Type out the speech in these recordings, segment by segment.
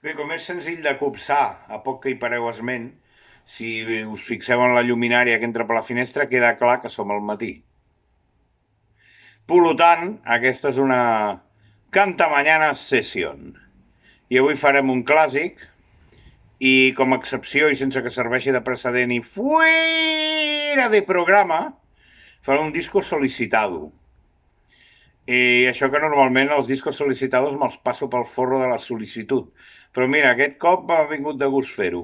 Bé, com és senzill de copsar, a poc que hi pareu esment, si us fixeu en la lluminària que entra per la finestra, queda clar que som al matí. Per tant, aquesta és una Cantamañanas Session. I avui farem un clàssic, i com a excepció i sense que serveixi de precedent i fuera de programa, faré un disco solicitado. I això que normalment els discos solicitados me'ls passo pel forro de la sol·licitud. Però mira, aquest cop m'ha vingut de gust fer-ho.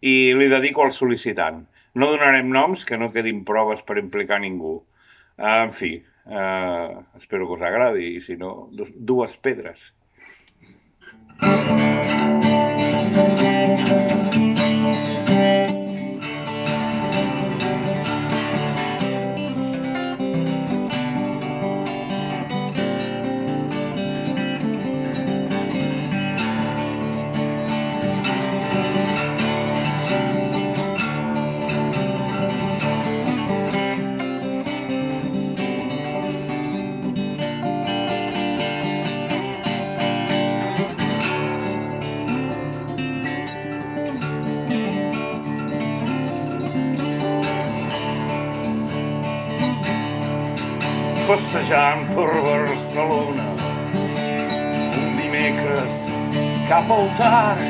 I li dedico al sol·licitant. No donarem noms, que no quedin proves per implicar ningú. En fi, espero que us agradi, i si no, dues pedres. Passejant per Barcelona un dimecres cap al tard,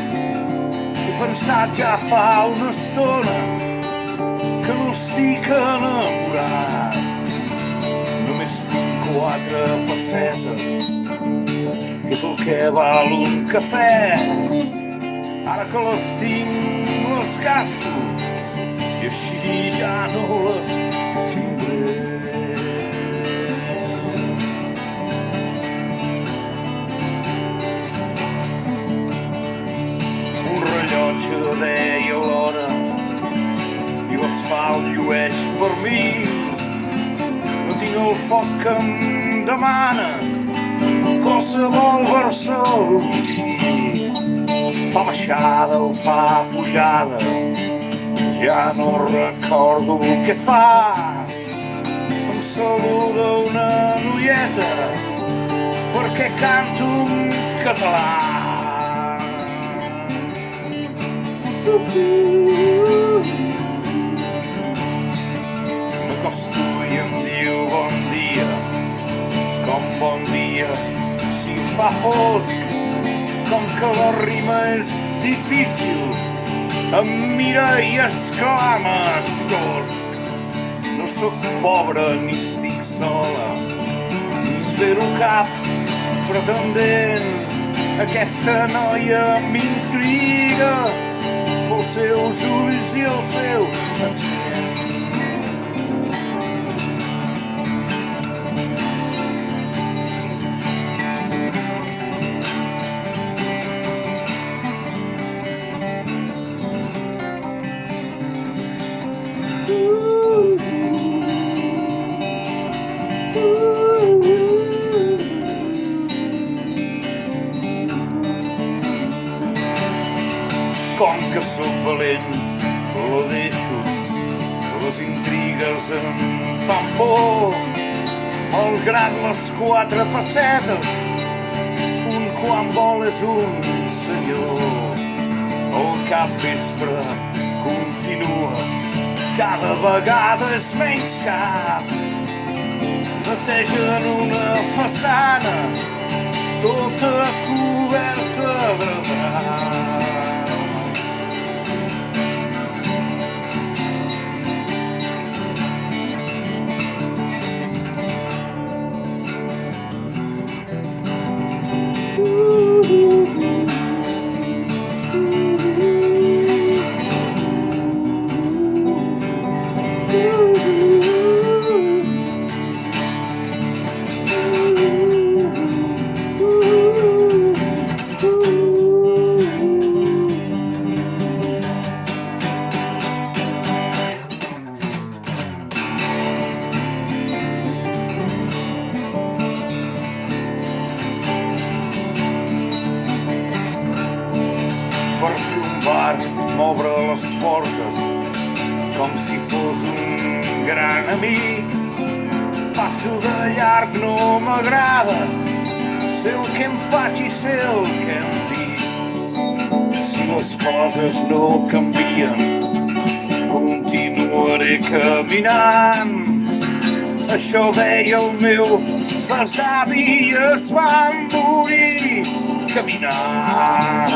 he pensat ja fa una estona que no estic enamorat. Només tinc 4 pessetes, que és el que val un cafè. Ara que les tinc les gasto i així ja no les tindré. Deia l'hora i l'asfalt llueix per mi. No tinc el foc que em demana qualsevol barceloní. Fa baixada o fa pujada, ja no recordo què fa. Em saluda una noieta perquè canto en català. M'acosto i em diu bon dia, com bon dia si fa fosc, com que la rima és difícil, em mira i exclama tosc. No sóc pobra ni estic sola, ni espero cap pretendent. Aquesta noia m'intriga pels seus ulls i el seu accent. Com que sóc valent, la deixo, les intrigues em fan por. Malgrat les 4 pessetes, un quan vol és un senyor. El capvespre continua, cada vegada és menys cap. Netegen una façana, tota coberta de drap. Per fer un bar m'obre les portes com si fos un gran amic. Passo de llarg, no m'agrada, sé el que em faig i sé el que em dic. les coses no canvien, continuaré caminant. Això deia el meu besavi i es van morir caminant.